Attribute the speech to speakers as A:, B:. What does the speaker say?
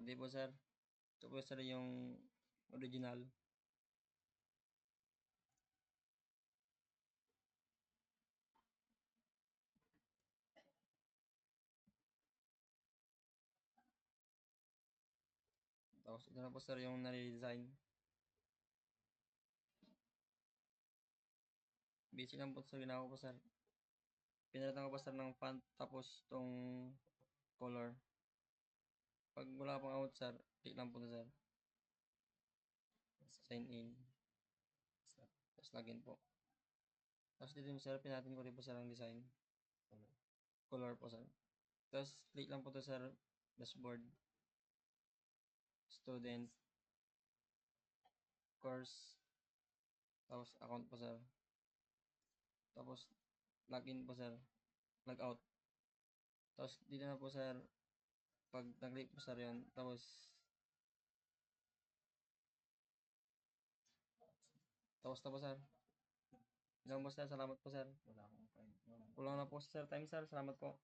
A: Hindi po sir. Ito po sir yung original. Tapos ito na po sir yung nare-design. Busy lang po sir ginawa ko po sir. Pinalitan ko po sir ng font tapos tong color. Pag wala pang out sir, click lang po na sir. Sign in. Tapos login po. Tapos dito sir, pinatin ko rin po sir ang design. Color po sir. Tapos click lang po to sir, dashboard. Student. Course. Tapos account po sir. Tapos login po sir. Log out. Tapos dito na po sir, pag nag-click po sir yun, tapos na po sir. Ilang po sir, salamat po sir. Kulang na po sir, time sir, salamat po.